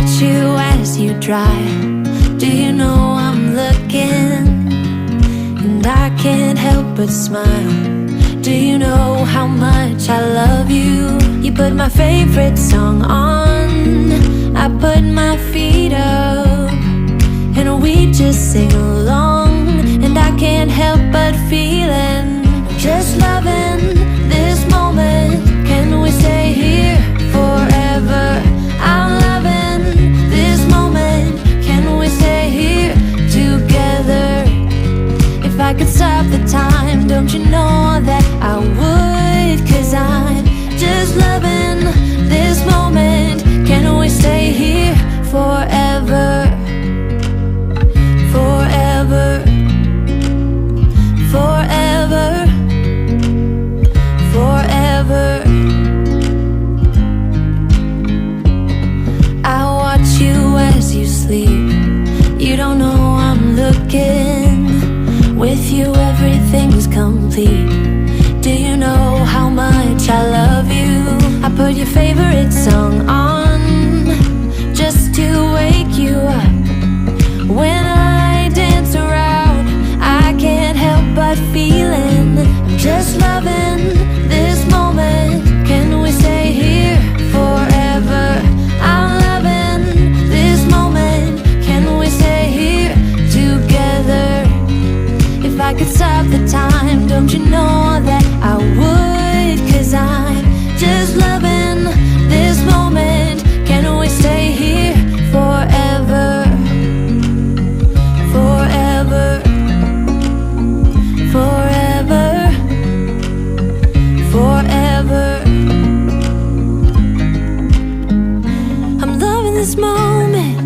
watch you as you drive. Do you know I'm looking? And I can't help but smile. Do you know how much I love you? You put my favorite song on, I put my feet up, and we just sing along. And I can't help but feeling, just loving this moment. Can we stay here forever? I'm loving this moment. Can we stay here together? If I could stop the time, don't you know that I would? 'Cause I'm just loving this moment. Can we stay here forever? Forever, forever, forever. I watch you as you sleep. You don't know I'm looking. With you everything's complete. Do you know how much I love you? I put your favorite song on, just to wake you up. When I dance around, I can't help but feeling, I'm just loving this moment. Can we stay here forever? I'm loving this moment. Can we stay here together? If I could stop the time, don't you know that I would? 'Cause I'm just loving this moment. Can we stay here forever? Forever, forever, forever. I'm loving this moment.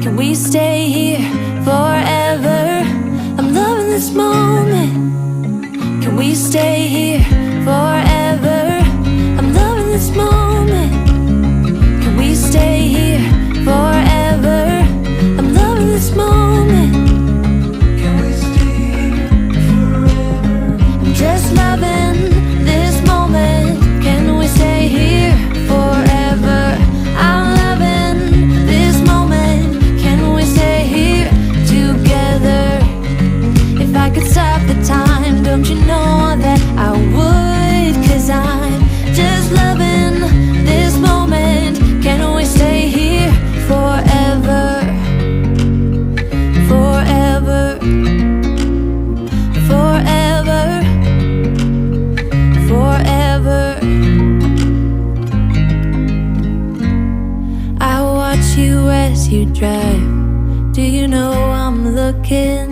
Can we stay here forever? I'm loving this moment. Can we stay here forever? I'm loving this moment. Can we stay here forever? I'm loving this moment. Can we stay here forever? I'm just loving this moment. Can we stay here forever? I'm loving this moment. Can we stay here together? If I could stop the time, don't you know that I would? 'Cause I'm just loving this moment. Can we stay here forever? Forever, forever, forever. I watch you as you drive. Do you know I'm looking?